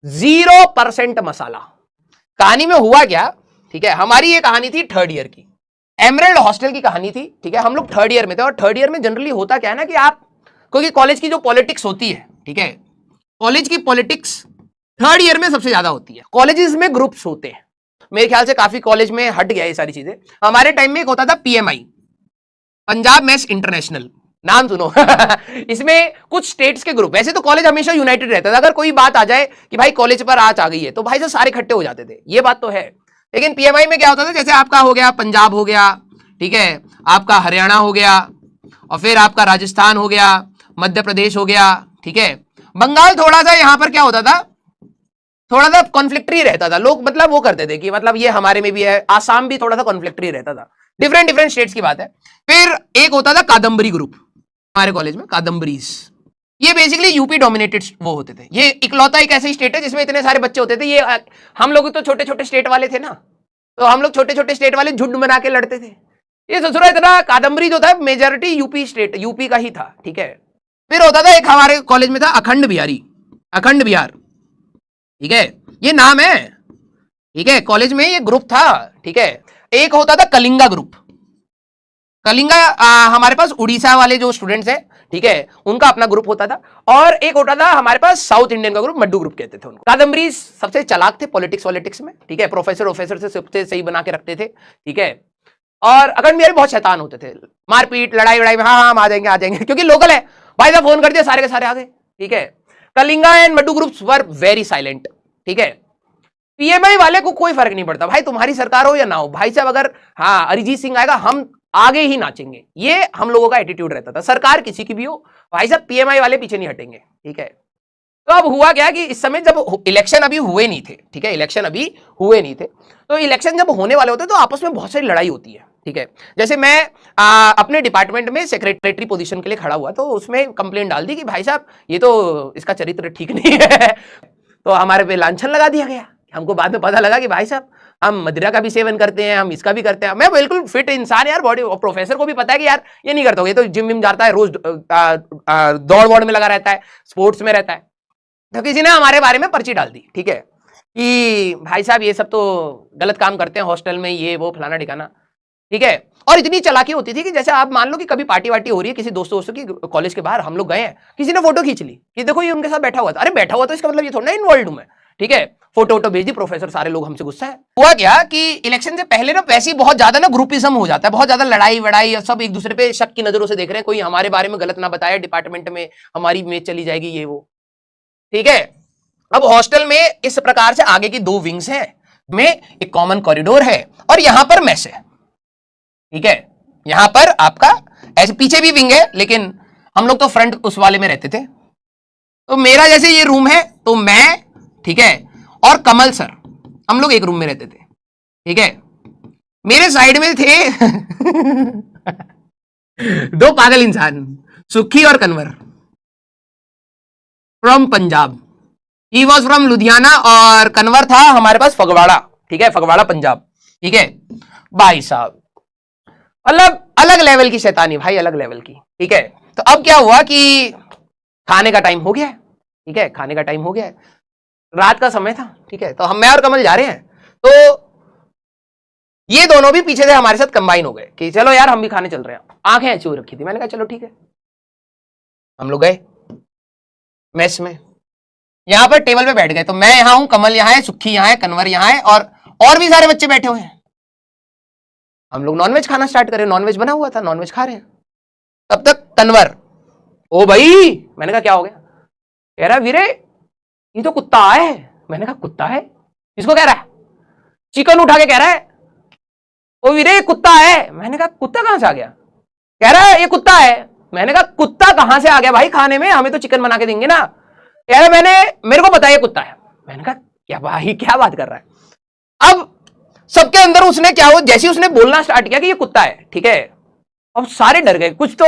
0% मसाला। कहानी में हुआ क्या, ठीक है, हमारी ये कहानी थी थर्ड ईयर की, एमरेल्ड हॉस्टल की कहानी थी, ठीक है। हम लोग थर्ड ईयर में थे और थर्ड ईयर में जनरली होता क्या है ना कि आप, क्योंकि कॉलेज की जो पॉलिटिक्स होती है, ठीक है, कॉलेज की पॉलिटिक्स थर्ड ईयर में सबसे ज्यादा होती है। कॉलेजेस में ग्रुप्स होते हैं, मेरे ख्याल से काफी कॉलेज में हट गया ये सारी चीजें। हमारे टाइम में एक होता था पीएमआई, पंजाब मैस इंटरनेशनल, नाम सुनो इसमें कुछ स्टेट्स के ग्रुप, वैसे तो कॉलेज हमेशा यूनाइटेड रहता था, अगर कोई बात आ जाए कि भाई कॉलेज पर आज आ गई है तो भाई से सारे इकट्ठे हो जाते थे, ये बात तो है। लेकिन पीएमआई में क्या होता था, जैसे आपका हो गया पंजाब हो गया, ठीक है, आपका हरियाणा हो गया, और फिर आपका राजस्थान हो गया, मध्य प्रदेश हो गया, ठीक है, बंगाल थोड़ा सा यहां पर क्या होता था, थोड़ा सा कॉन्फ्लिक्टरी रहता था, लोग मतलब वो करते थे कि मतलब ये हमारे में भी है, आसाम भी थोड़ा सा कॉन्फ्लिक्टरी रहता था, डिफरेंट डिफरेंट स्टेट्स की बात है। फिर एक होता था कादम्बरी ग्रुप, हमारे कॉलेज में कादम्बरीज, ये बेसिकली यूपी डोमिनेटेड वो होते थे, ये इकलौता एक ऐसा स्टेट है जिसमें इतने सारे बच्चे होते थे। ये हम लोग तो छोटे छोटे स्टेट वाले थे ना, तो हम लोग छोटे छोटे स्टेट वाले झुंड बना के लड़ते थे। ये ससुरा इतना कादम्बरी जो था मेजॉरिटी यूपी स्टेट, यूपी का ही था, ठीक है। फिर होता था एक हमारे कॉलेज में था अखंड बिहारी, अखंड बिहार, ठीक है, ये नाम है, ठीक है, कॉलेज में ये ग्रुप था, ठीक है। एक होता था कलिंगा ग्रुप, कलिंगा हमारे पास उड़ीसा वाले जो स्टूडेंट्स हैं, ठीक है, उनका अपना ग्रुप होता था। और एक होता था हमारे पास साउथ इंडियन का ग्रुप, मड्डू ग्रुप कहते थे उनको। कादम्बरी सबसे चालाक थे पॉलिटिक्स में, ठीक है, प्रोफेसर से सबसे सही बना के रखते थे, ठीक है। और अखंड बिहारी बहुत शैतान होते थे, मारपीट लड़ाई वड़ाई में, हाँ हाँ हम आ जाएंगे क्योंकि लोकल है भाई साहब, फोन कर दिया सारे के सारे आ गए, ठीक है। कलिंगा एंड मड्डू ग्रुप्स वर वेरी साइलेंट, ठीक है। पीएमआई वाले को कोई फर्क नहीं पड़ता भाई, तुम्हारी सरकार हो या ना हो भाई साहब, अगर हाँ अरिजीत सिंह आएगा हम आगे ही नाचेंगे, ये हम लोगों का एटीट्यूड रहता था, सरकार किसी की भी हो भाई साहब, पीएमआई वाले पीछे नहीं हटेंगे, ठीक है। तो अब हुआ क्या कि इस समय जब इलेक्शन अभी हुए नहीं थे, ठीक है, इलेक्शन अभी हुए नहीं थे, तो इलेक्शन जब होने वाले होते तो आपस में बहुत सारी लड़ाई होती है, ठीक है। जैसे मैं अपने डिपार्टमेंट में सेक्रेटरी पोजीशन के लिए खड़ा हुआ, तो उसमें कंप्लेंट डाल दी कि भाई साहब ये तो इसका चरित्र ठीक नहीं है तो हमारे पे लांछन लगा दिया गया। हमको बाद में पता लगा कि भाई साहब हम मदिरा का भी सेवन करते हैं, हम इसका भी करते हैं। मैं बिल्कुल फिट इंसान यार, बॉडी, और प्रोफेसर को भी पता है कि यार ये नहीं करता, ये तो जिम विम जाता है, रोज दौड़ वौड़ में लगा रहता है, स्पोर्ट्स में रहता है। तो किसी ने हमारे बारे में पर्ची डाल दी, ठीक है, कि भाई साहब ये सब तो गलत काम करते हैं हॉस्टल में, ये वो फलाना ठिकाना, ठीक है। और इतनी चालाकी होती थी कि जैसे आप मान लो कि कभी पार्टी वार्टी हो रही है किसी दोस्तों की कॉलेज के बाहर, हम लोग गए हैं, किसी ने फोटो खींच ली कि देखो ये उनके साथ बैठा हुआ था, अरे बैठा हुआ तो इसका मतलब ये थोड़ा ना इन्वॉल्व हूं मैं, ठीक है। फोटो वोटो भेज दी, प्रोफेसर सारे लोग हमसे गुस्सा है। हुआ क्या कि इलेक्शन से पहले ना वैसे ही बहुत ज्यादा ना ग्रुपिज्म हो जाता है, बहुत ज्यादा लड़ाई वड़ाई, और सब एक दूसरे पे शक की नजरों से देख रहे हैं, कोई हमारे बारे में गलत ना बताया डिपार्टमेंट में, हमारी इमेज चली जाएगी ये वो, ठीक है। अब हॉस्टल में इस प्रकार से आगे की 2 विंग्स हैं, में एक कॉमन कॉरिडोर है और यहां पर मेस है, ठीक है। यहां पर आपका ऐसे पीछे भी विंग है, लेकिन हम लोग तो फ्रंट उस वाले में रहते थे। तो मेरा जैसे ये रूम है, तो मैं, ठीक है, और कमल सर, हम लोग एक रूम में रहते थे, ठीक है। मेरे साइड में थे 2 पागल इंसान, सुखी और Kanwar, from Punjab. He was from Ludhiana और कन्वर था हमारे पास फगवाड़ा, ठीक है, फगवाड़ा पंजाब, ठीक है। भाई साहब मतलब अलग लेवल की शैतानी भाई, अलग लेवल की, ठीक है। तो अब क्या हुआ कि खाने का टाइम हो गया है, ठीक है, खाने का टाइम हो गया है, रात का समय था, ठीक है। तो मैं और कमल जा रहे हैं, तो ये दोनों भी पीछे से हमारे साथ कंबाइन हो गए कि चलो यार हम भी खाने चल रहे हैं। आंखें ऐसी हो रखी थी, मैंने कहा चलो ठीक है। हम लोग गए मेस में, यहां पर टेबल पे बैठ गए, तो मैं यहां हूं, कमल यहां है, सुखी यहां है, कन्वर यहां है, और भी सारे बच्चे बैठे हुए हैं। हम लोग नॉनवेज खाना स्टार्ट करें, नॉनवेज बना हुआ था, नॉनवेज खा रहे हैं। तब तक कन्वर, ओ भाई, मैंने कहा क्या हो गया, कह रहा वीरे ये तो कुत्ता है। मैंने कहा कुत्ता है, किसको कह रहा है, चिकन उठा के कह रहा है, ओ वीरे कुत्ता है। मैंने कहा कुत्ता कहां से आ गया, कह रहा है ये कुत्ता है। मैंने कहा कुत्ता कहां से आ गया भाई, खाने में हमें तो चिकन बना के देंगे ना। कह रहा मेरे को पता है ये कुत्ता है। मैंने कहा क्या भाई क्या बात कर रहा है। अब सबके अंदर उसने क्या हो, जैसे उसने बोलना स्टार्ट किया कि ये कुत्ता है, ठीक है, अब सारे डर गए कुछ तो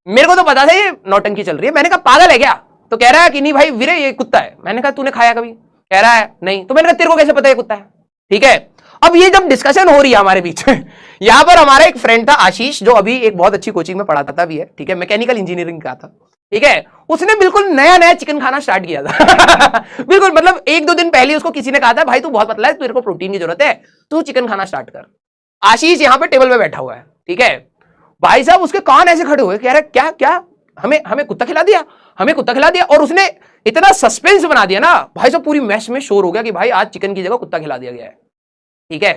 मेरे को तो पता था ये नौटंकी चल रही है। मैंने कहा पागल है क्या, तो कह रहा है कि नहीं भाई वीरे ये कुत्ता है। मैंने कहा तूने खाया कभी, कह रहा है नहीं। तो मैंने कहा तेरे को कैसे पता है कुत्ता है, ठीक है। अब ये जब डिस्कशन हो रही है हमारे बीच में, यहां पर हमारा एक फ्रेंड था आशीष, जो अभी एक बहुत अच्छी कोचिंग में पढ़ाता भी है, ठीक है, मैकेनिकल इंजीनियरिंग का था, ठीक है, उसने बिल्कुल नया नया चिकन खाना स्टार्ट किया था बिल्कुल, मतलब 1-2 दिन पहले उसको किसी ने कहा था भाई तू बहुत पतला है, तेरे को प्रोटीन की जरूरत है, तू चिकन खाना स्टार्ट कर। आशीष यहां पे टेबल पे बैठा हुआ है, ठीक है, भाई साहब उसके कान ऐसे खड़े हुए, कह रहे क्या क्या, हमें कुत्ता खिला दिया, हमें कुत्ता खिला दिया। और उसने इतना सस्पेंस बना दिया ना भाई साहब, पूरी मैस में शोर हो गया कि भाई आज चिकन की जगह कुत्ता खिला दिया गया है, ठीक है।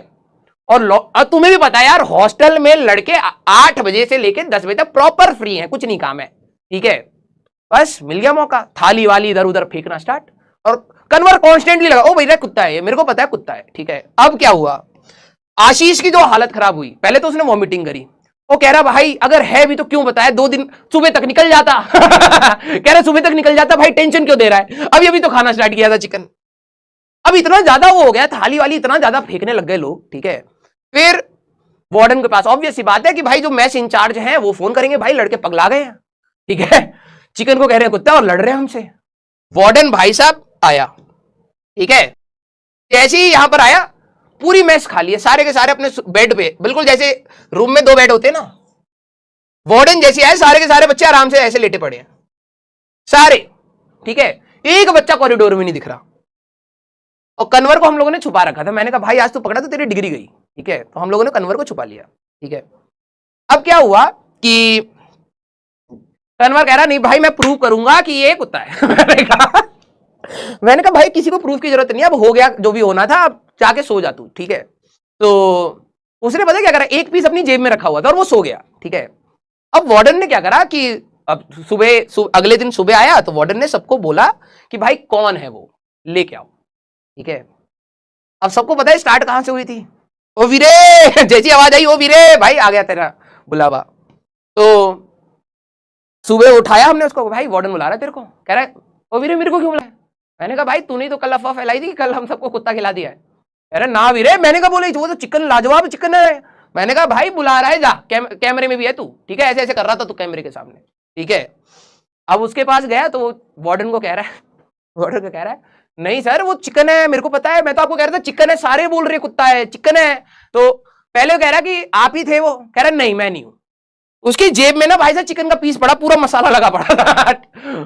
और तुम्हें भी पता है यार, हॉस्टल में लड़के 8 बजे से लेकर 10 बजे तक प्रॉपर फ्री हैं, कुछ नहीं काम है, ठीक है। बस मिल गया मौका, थाली वाली इधर उधर फेंकना स्टार्ट, और कन्वर कॉन्स्टेंटली लगा, ओ भैया कुत्ता है ये, मेरे को पता है कुत्ता है, ठीक है। अब क्या हुआ, आशीष की जो हालत खराब हुई, पहले तो उसने वॉमिटिंग करी, वो कह रहा भाई अगर है भी तो क्यों बताया, 2 दिन सुबह तक निकल जाता कह रहा सुबह तक निकल जाता, भाई टेंशन क्यों दे रहा है, अभी तो खाना स्टार्ट किया था चिकन। अब इतना ज्यादा वो हो गया, थाली वाली इतना ज्यादा फेंकने लग गए लोग, ठीक है। फिर वार्डन के पास ऑब्वियस सी बात है कि भाई जो मैस इंचार्ज हैं वो फोन करेंगे, भाई लड़के पगला गए हैं, ठीक है, चिकन को कह रहे हैं कुत्ता और लड़ रहे हैं हमसे। वार्डन भाई साहब आया, ठीक है, जैसे ही यहां पर आया पूरी मैस खाली है, सारे के सारे अपने बेड पे, बिल्कुल जैसे रूम में 2 बेड होते हैं ना, वार्डन जैसे आए सारे के सारे बच्चे आराम से ऐसे लेटे पड़े हैं सारे, ठीक है, एक बच्चा कॉरिडोर में नहीं दिख रहा। और कन्वर को हम लोगों ने छुपा रखा था, मैंने कहा भाई आज तो पकड़ा तो तेरी डिग्री गई, ठीक है, तो हम लोगों ने कन्वर को छुपा लिया, ठीक है। अब क्या हुआ कि कन्वर कह रहा नहीं भाई मैं प्रूव करूंगा कि ये कुत्ता है मैंने कहा भाई किसी को प्रूफ की जरूरत नहीं, अब हो गया जो भी होना था, अब जाके सो जा तू, ठीक है। तो उसने पता क्या करा, एक पीस अपनी जेब में रखा हुआ था और वो सो गया, ठीक है। अब वार्डन ने क्या करा कि अब अगले दिन सुबह आया तो वार्डन ने सबको बोला कि भाई कौन है वो, लेके आओ, ठीक है। अब सबको पता है स्टार्ट कहां से हुई थी, ओ वीरे जैसी आवाज आई, ओ वीरे भाई आ गया तेरा बुलावा। तो सुबह उठाया हमने उसको, भाई वार्डन बुला रहा है तेरे को, कह रहा है ओ वीरे मेरे को क्यों बुलाया, मैंने कहा भाई तूने तो कल अफवाह फैलाई थी कि कल हम सबको कुत्ता खिला दिया है, अरे ना वीरे, मैंने कहा बोले वो तो चिकन लाजवाब चिकन है, मैंने कहा भाई बुला रहा है जा, कैमरे में भी है तू, ठीक है, ऐसे ऐसे कर रहा था तू कैमरे के सामने, ठीक है। अब उसके पास गया तो वार्डन को कह रहा है, वार्डन को कह रहा है नहीं सर वो चिकन है, मेरे को पता है, मैं तो आपको कह रहा था चिकन है, सारे बोल रहे कुत्ता है, चिकन है। तो पहले कह रहा कि आप ही थे, वो कह रहा नहीं मैं नहीं हूं। उसकी जेब में ना भाई साहब चिकन का पीस पड़ा, पूरा मसाला लगा पड़ा था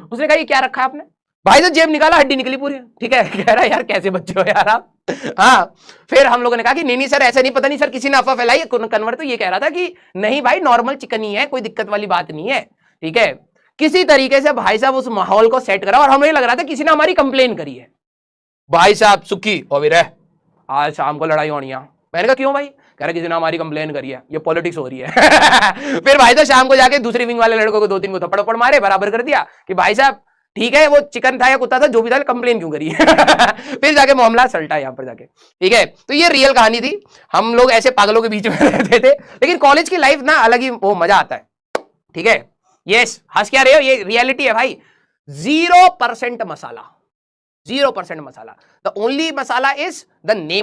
उसने कहा ये क्या रखा आपने, भाई साहब जेब निकाला, हड्डी निकली पूरी, ठीक है। कह रहा यार कैसे बच्चे हो यार आप, हाँ। फिर हम लोगों ने कहा कि नहीं सर ऐसा नहीं, पता नहीं सर किसी ने अफवाह फैलाई, कन्वर तो ये कह रहा था कि नहीं भाई नॉर्मल चिकन ही है, कोई दिक्कत वाली बात नहीं है, ठीक है। किसी तरीके से भाई साहब उस माहौल को सेट करा, और हमें लग रहा था किसी ने हमारी कंप्लेन करी है, भाई साहब सुखी और रह आज शाम को लड़ाई होनी है। मैंने कहा क्यों भाई, कह रहा किसी ने हमारी कंप्लेन करी है, ये पॉलिटिक्स हो रही है फिर भाई साहब शाम को जाके दूसरी विंग वाले लड़कों को 2-3 को थप्पड़ मारे, बराबर कर दिया कि भाई साहब ठीक है वो चिकन था या कुत्ता था जो भी था, कंप्लेन क्यों करी फिर जाके मामला सल्टा यहाँ पर जाके, ठीक है। तो ये रियल कहानी थी, हम लोग ऐसे पागलों के बीच में रहते थे, लेकिन कॉलेज की लाइफ ना अलग ही वो मजा आता है, ठीक है। यस हंस क्या रहे हो, ये रियलिटी है भाई, 0% मसाला, 0% मसाला, the only masala is the name.